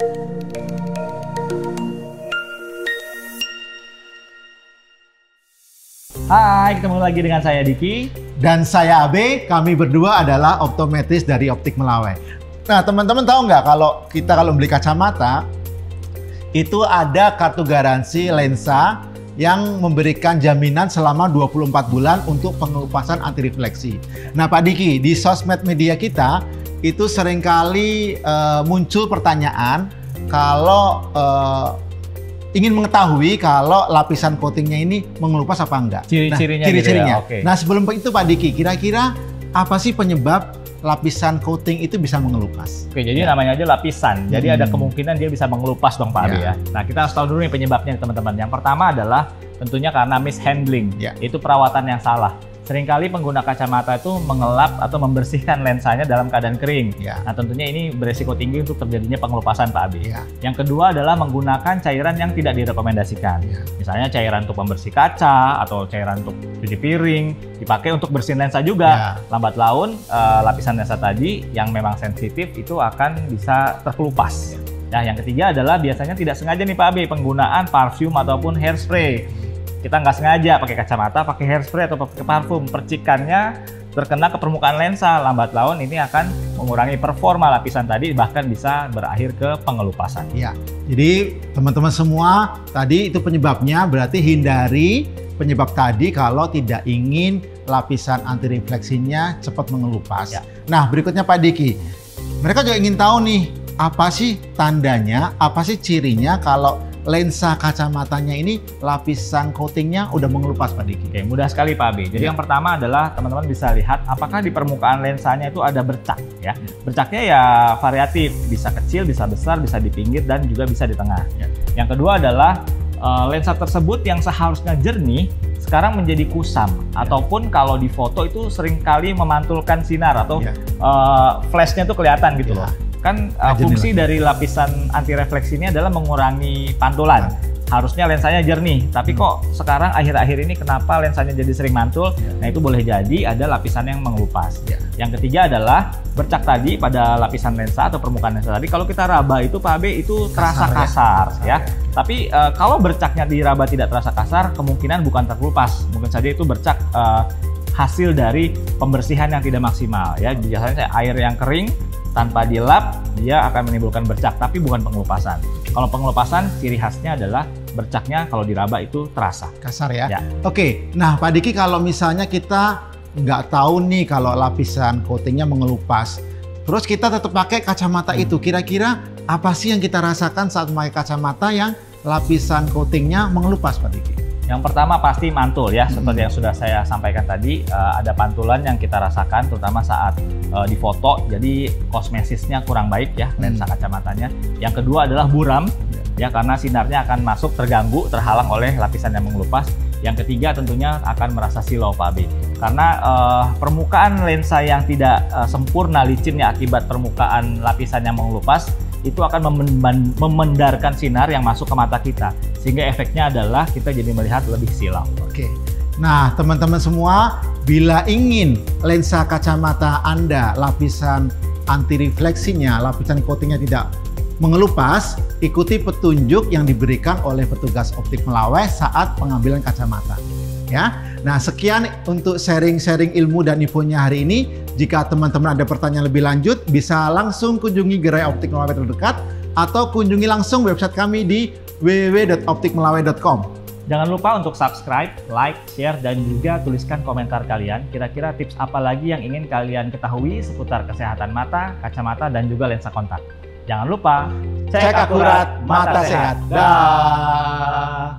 Hai, ketemu lagi dengan saya Diki. Dan saya Abe, kami berdua adalah optometris dari Optik Melawai. Nah, teman-teman tahu nggak kalau beli kacamata, itu ada kartu garansi lensa yang memberikan jaminan selama 24 bulan untuk pengelupasan anti refleksi. Nah, Pak Diki, di sosmed media kita, itu seringkali muncul pertanyaan kalau ingin mengetahui kalau lapisan coatingnya ini mengelupas apa enggak. Ciri-cirinya. Ciri-cirinya. Gitu ya? Okay. Nah, sebelum itu Pak Diki, kira-kira apa sih penyebab lapisan coating itu bisa mengelupas? Oke, jadi namanya aja lapisan. Jadi ada kemungkinan dia bisa mengelupas dong Pak Abi ya. Nah, kita harus tahu dulu nih penyebabnya teman-teman. Yang pertama adalah tentunya karena mishandling. Itu perawatan yang salah. Seringkali pengguna kacamata itu mengelap atau membersihkan lensanya dalam keadaan kering. Nah, tentunya ini beresiko tinggi untuk terjadinya pengelupasan Pak Abi. Yang kedua adalah menggunakan cairan yang tidak direkomendasikan. Misalnya cairan untuk pembersih kaca atau cairan untuk cuci piring, dipakai untuk bersihin lensa juga. Lambat laun lapisan lensa tadi yang memang sensitif itu akan bisa terkelupas. Nah, yang ketiga adalah biasanya tidak sengaja nih Pak Abi penggunaan parfum ataupun hairspray. Kita nggak sengaja pakai kacamata, pakai hairspray atau pakai parfum, percikannya terkena ke permukaan lensa, lambat laun ini akan mengurangi performa lapisan tadi, bahkan bisa berakhir ke pengelupasan. Ya, jadi teman-teman semua tadi itu penyebabnya, berarti hindari penyebab tadi kalau tidak ingin lapisan anti refleksinya cepat mengelupas. Nah, berikutnya Pak Diki, mereka juga ingin tahu nih, apa sih tandanya, apa sih cirinya kalau lensa kacamatanya ini lapisan coatingnya udah mengelupas Pak Diki? Oke, mudah sekali Pak Abi. Jadi yang pertama adalah teman-teman bisa lihat apakah di permukaan lensanya itu ada bercak ya. Bercaknya ya variatif, bisa kecil, bisa besar, bisa di pinggir dan juga bisa di tengah. Yang kedua adalah lensa tersebut yang seharusnya jernih sekarang menjadi kusam ataupun kalau di foto itu seringkali memantulkan sinar atau flashnya itu kelihatan gitu loh. Kan fungsi dari lapisan anti refleksi ini adalah mengurangi pantulan. Harusnya lensanya jernih, tapi kok sekarang akhir-akhir ini kenapa lensanya jadi sering mantul? Nah, itu boleh jadi ada lapisan yang mengelupas. Yang ketiga adalah bercak tadi pada lapisan lensa atau permukaan lensa tadi. Kalau kita raba itu Pak Abe itu terasa kasar ya. Tapi kalau bercaknya diraba tidak terasa kasar, kemungkinan bukan terkelupas. Mungkin saja itu bercak hasil dari pembersihan yang tidak maksimal ya. Biasanya air yang kering tanpa dilap dia akan menimbulkan bercak, tapi bukan pengelupasan. Kalau pengelupasan ciri khasnya adalah bercaknya kalau diraba itu terasa kasar ya. Oke, nah Pak Diki, kalau misalnya kita nggak tahu nih kalau lapisan coatingnya mengelupas, terus kita tetap pakai kacamata itu, kira-kira apa sih yang kita rasakan saat memakai kacamata yang lapisan coatingnya mengelupas Pak Diki? Yang pertama pasti mantul ya, seperti yang sudah saya sampaikan tadi, ada pantulan yang kita rasakan terutama saat di foto, jadi kosmesisnya kurang baik ya lensa kacamatanya. Yang kedua adalah buram ya, karena sinarnya akan masuk terganggu, terhalang oleh lapisan yang mengelupas. Yang ketiga tentunya akan merasa silau Pak Abi, karena permukaan lensa yang tidak sempurna licinnya akibat permukaan lapisan yang mengelupas itu akan memendarkan sinar yang masuk ke mata kita, sehingga efeknya adalah kita jadi melihat lebih silau. Oke. Nah, teman-teman semua, bila ingin lensa kacamata Anda lapisan anti refleksinya, lapisan coatingnya tidak mengelupas, ikuti petunjuk yang diberikan oleh petugas Optik Melawai saat pengambilan kacamata. Ya. Nah, sekian untuk sharing-sharing ilmu dan infonya hari ini. Jika teman-teman ada pertanyaan lebih lanjut, bisa langsung kunjungi gerai Optik Melawai terdekat atau kunjungi langsung website kami di www.optikmelawai.com. Jangan lupa untuk subscribe, like, share, dan juga tuliskan komentar kalian. Kira-kira tips apa lagi yang ingin kalian ketahui seputar kesehatan mata, kacamata, dan juga lensa kontak. Jangan lupa, cek akurat, mata sehat. Dah.